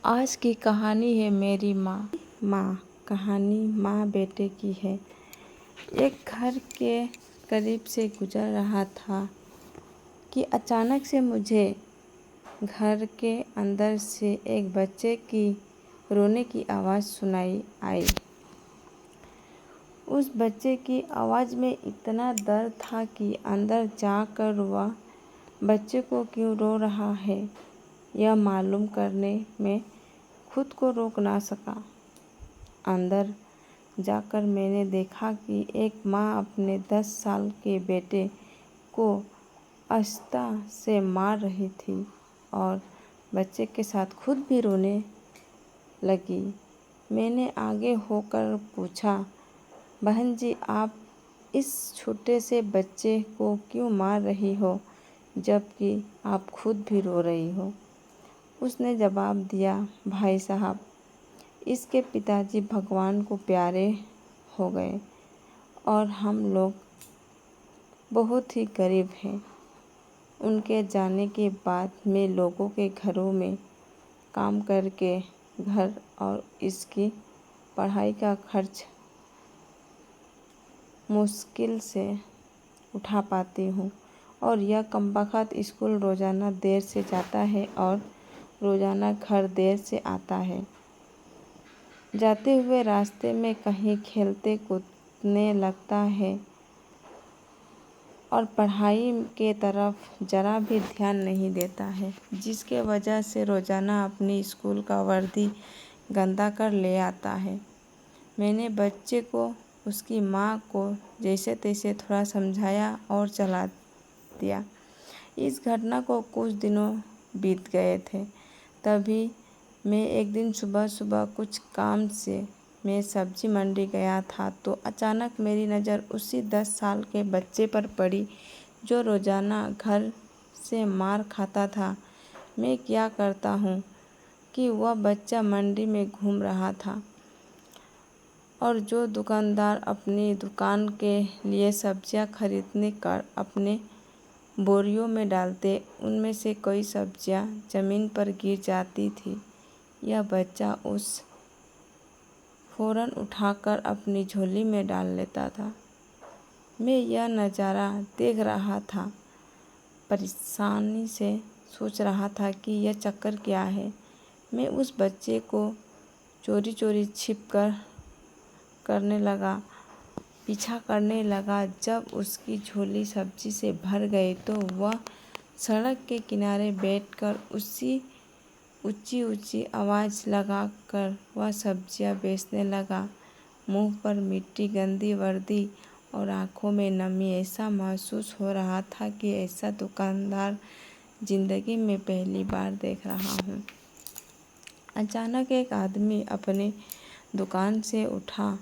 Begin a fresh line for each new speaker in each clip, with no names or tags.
आज की कहानी है मेरी माँ। कहानी माँ बेटे की है। एक घर के करीब से गुजर रहा था कि अचानक से मुझे घर के अंदर से एक बच्चे की रोने की आवाज़ सुनाई आई। उस बच्चे की आवाज़ में इतना दर्द था कि अंदर जाकर वह बच्चे को क्यों रो रहा है यह मालूम करने में खुद को रोक ना सका। अंदर जाकर मैंने देखा कि एक माँ अपने 10 साल के बेटे को आहिस्ता से मार रही थी और बच्चे के साथ खुद भी रोने लगी। मैंने आगे होकर पूछा, बहन जी, आप इस छोटे से बच्चे को क्यों मार रही हो जबकि आप खुद भी रो रही हो? उसने जवाब दिया, भाई साहब, इसके पिताजी भगवान को प्यारे हो गए और हम लोग बहुत ही गरीब हैं। उनके जाने के बाद मैं लोगों के घरों में काम करके घर और इसकी पढ़ाई का खर्च मुश्किल से उठा पाती हूँ और यह कमबख्त स्कूल रोज़ाना देर से जाता है और रोज़ाना घर देर से आता है। जाते हुए रास्ते में कहीं खेलते कूदने लगता है और पढ़ाई के तरफ ज़रा भी ध्यान नहीं देता है, जिसके वजह से रोज़ाना अपनी स्कूल का वर्दी गंदा कर ले आता है। मैंने बच्चे को उसकी माँ को जैसे तैसे थोड़ा समझाया और चला दिया। इस घटना को कुछ दिनों बीत गए थे। तभी मैं एक दिन सुबह सुबह कुछ काम से मैं सब्जी मंडी गया था तो अचानक मेरी नज़र उसी 10 साल के बच्चे पर पड़ी जो रोज़ाना घर से मार खाता था। मैं क्या करता हूँ कि वह बच्चा मंडी में घूम रहा था और जो दुकानदार अपनी दुकान के लिए सब्जियां खरीदने कर अपने बोरियों में डालते, उनमें से कई सब्जियां ज़मीन पर गिर जाती थी। यह बच्चा उस फ़ौरन उठाकर अपनी झोली में डाल लेता था। मैं यह नज़ारा देख रहा था, परेशानी से सोच रहा था कि यह चक्कर क्या है। मैं उस बच्चे को चोरी चोरी छिपकर पीछा करने लगा। जब उसकी झोली सब्जी से भर गई तो वह सड़क के किनारे बैठकर ऊंची ऊंची आवाज़ लगाकर वह सब्जियां बेचने लगा। मुंह पर मिट्टी, गंदी वर्दी और आंखों में नमी। ऐसा महसूस हो रहा था कि ऐसा दुकानदार जिंदगी में पहली बार देख रहा हूँ। अचानक एक आदमी अपनी दुकान से उठा,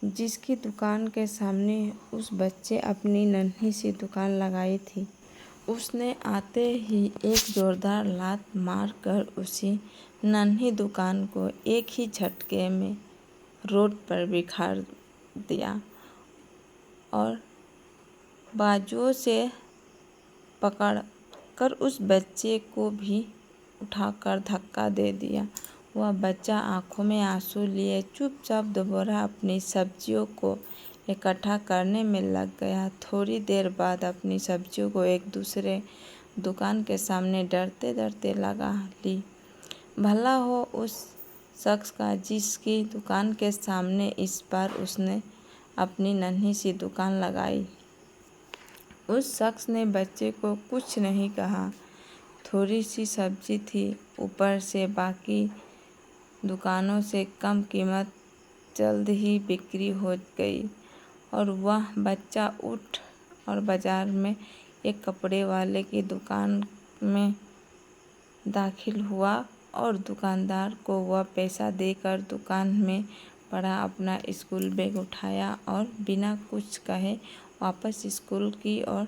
जिसकी दुकान के सामने उस बच्चे अपनी नन्ही सी दुकान लगाई थी। उसने आते ही एक जोरदार लात मारकर उसी नन्ही दुकान को एक ही झटके में रोड पर बिखार दिया और बाजुओं से पकड़कर उस बच्चे को भी उठाकर धक्का दे दिया। वह बच्चा आंखों में आंसू लिए चुपचाप दोबारा अपनी सब्जियों को इकट्ठा करने में लग गया। थोड़ी देर बाद अपनी सब्जियों को एक दूसरे दुकान के सामने डरते डरते लगा ली। भला हो उस शख्स का जिसकी दुकान के सामने इस बार उसने अपनी नन्ही सी दुकान लगाई। उस शख्स ने बच्चे को कुछ नहीं कहा। थोड़ी सी सब्जी थी, ऊपर से बाकी दुकानों से कम कीमत जल्द ही बिक्री हो गई और वह बच्चा उठ और बाजार में एक कपड़े वाले की दुकान में दाखिल हुआ और दुकानदार को वह पैसा देकर दुकान में पड़ा अपना स्कूल बैग उठाया और बिना कुछ कहे वापस स्कूल की ओर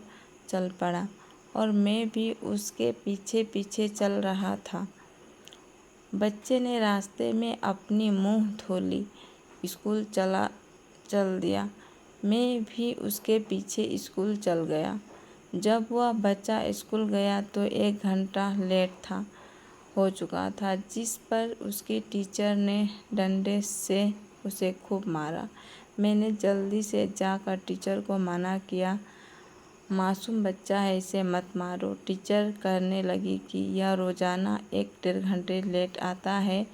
चल पड़ा और मैं भी उसके पीछे पीछे चल रहा था। बच्चे ने रास्ते में अपनी मुंह धो ली, स्कूल चल दिया। मैं भी उसके पीछे स्कूल चल गया। जब वह बच्चा स्कूल गया तो 1 घंटा लेट था। हो चुका था, जिस पर उसकी टीचर ने डंडे से उसे खूब मारा। मैंने जल्दी से जाकर टीचर को मना किया, मासूम बच्चा है, इसे मत मारो। टीचर कहने लगी कि यह रोज़ाना 1-1.5 घंटे लेट आता है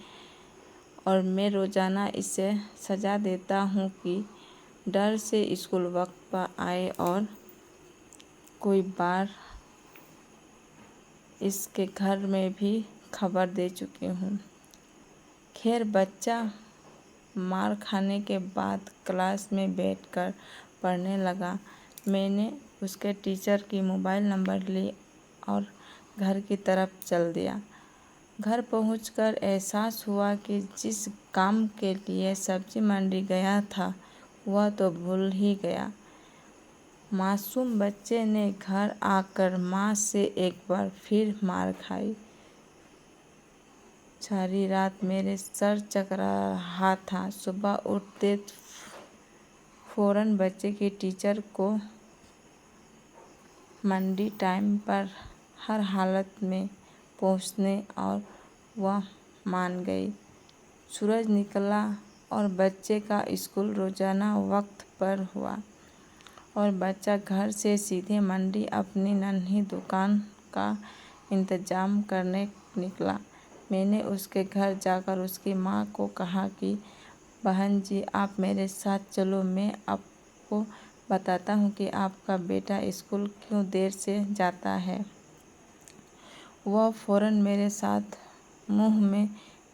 और मैं रोज़ाना इसे सज़ा देता हूँ कि डर से स्कूल वक्त पर आए, और कोई बार इसके घर में भी खबर दे चुकी हूँ। खैर, बच्चा मार खाने के बाद क्लास में बैठकर पढ़ने लगा। मैंने उसके टीचर की मोबाइल नंबर ली और घर की तरफ चल दिया। घर पहुंचकर एहसास हुआ कि जिस काम के लिए सब्जी मंडी गया था वह तो भूल ही गया। मासूम बच्चे ने घर आकर माँ से एक बार फिर मार खाई। सारी रात मेरे सर चकरा रहा था। सुबह उठते फौरन बच्चे की टीचर को मंडी टाइम पर हर हालत में पहुंचने, और वह मान गई। सूरज निकला और बच्चे का स्कूल रोज़ाना वक्त पर हुआ, और बच्चा घर से सीधे मंडी अपनी नन्ही दुकान का इंतज़ाम करने निकला। मैंने उसके घर जाकर उसकी माँ को कहा कि बहन जी, आप मेरे साथ चलो, मैं आपको बताता हूँ कि आपका बेटा स्कूल क्यों देर से जाता है। वह फ़ौरन मेरे साथ मुँह में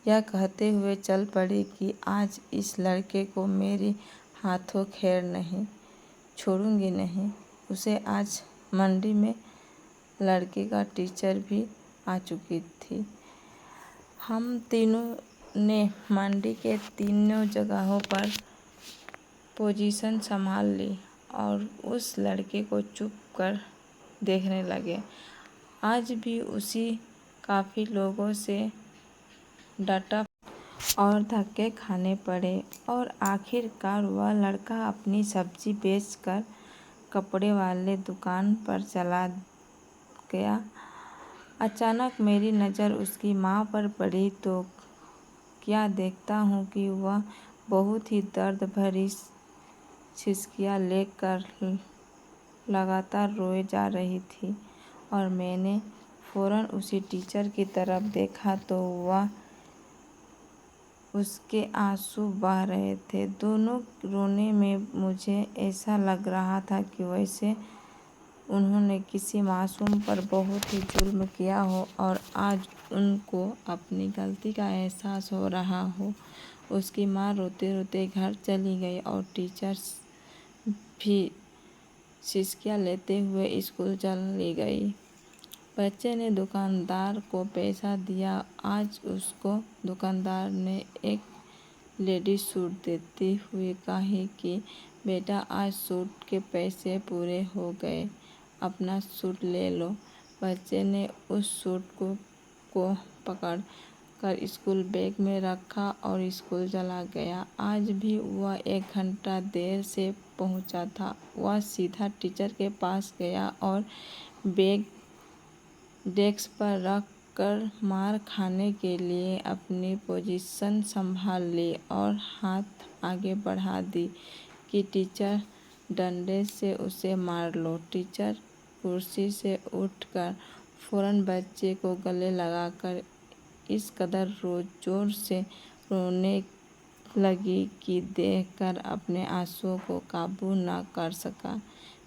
यह कहते हुए चल पड़ी कि आज इस लड़के को मेरे हाथों खैर नहीं, छोड़ूंगी नहीं। उसे आज मंडी में लड़के का टीचर भी आ चुकी थी। हम तीनों ने मंडी के तीनों जगहों पर पोजीशन संभाल ली और उस लड़के को चुप कर देखने लगे। आज भी उसी काफ़ी लोगों से डांटा और धक्के खाने पड़े, और आखिरकार वह लड़का अपनी सब्जी बेचकर कपड़े वाले दुकान पर चला गया। अचानक मेरी नज़र उसकी माँ पर पड़ी तो क्या देखता हूँ कि वह बहुत ही दर्द भरी सिसकियाँ लेकर लगातार रोए जा रही थी, और मैंने फ़ौरन उसी टीचर की तरफ देखा तो वह उसके आंसू बह रहे थे। दोनों रोने में मुझे ऐसा लग रहा था कि वैसे उन्होंने किसी मासूम पर बहुत ही जुल्म किया हो और आज उनको अपनी गलती का एहसास हो रहा हो। उसकी माँ रोते रोते घर चली गई और टीचर भी सिसकियाँ लेते हुए स्कूल चली गई। बच्चे ने दुकानदार को पैसा दिया। आज उसको दुकानदार ने एक लेडी सूट देते हुए कहा कि बेटा, आज सूट के पैसे पूरे हो गए, अपना सूट ले लो। बच्चे ने उस सूट को पकड़ कर स्कूल बैग में रखा और स्कूल चला गया। आज भी वह 1 घंटा देर से पहुंचा था। वह सीधा टीचर के पास गया और बैग डेस्क पर रख कर मार खाने के लिए अपनी पोजीशन संभाल ली और हाथ आगे बढ़ा दी कि टीचर, डंडे से उसे मार लो। टीचर कुर्सी से उठकर फ़ौरन बच्चे को गले लगाकर इस कदर जोर से रोने लगी कि देखकर अपने आंसुओं को काबू न कर सका।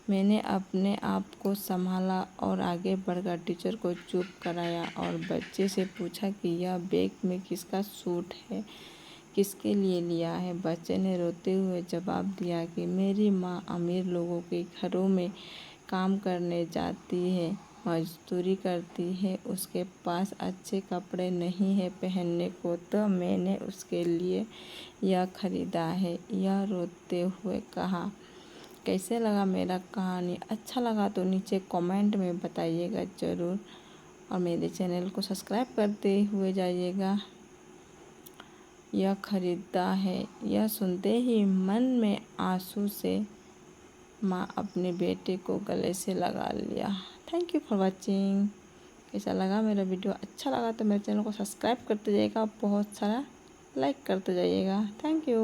मैंने अपने आप को संभाला और आगे बढ़कर टीचर को चुप कराया और बच्चे से पूछा कि यह बैग में किसका सूट है, किसके लिए लिया है। बच्चे ने रोते हुए जवाब दिया कि मेरी माँ अमीर लोगों के घरों में काम करने जाती है, मजदूरी करती है, उसके पास अच्छे कपड़े नहीं है पहनने को, तो मैंने उसके लिए यह खरीदा है। यह रोते हुए कहा। कैसे लगा मेरा कहानी? अच्छा लगा तो नीचे कमेंट में बताइएगा ज़रूर, और मेरे चैनल को सब्सक्राइब करते हुए जाइएगा। यह खरीदा है, यह सुनते ही मन में आंसू से माँ अपने बेटे को गले से लगा लिया। Thank you for watching. कैसा लगा मेरा वीडियो, अच्छा लगा तो मेरे चैनल को सब्सक्राइब करते जाइएगा, बहुत सारा लाइक करते जाइएगा। Thank you.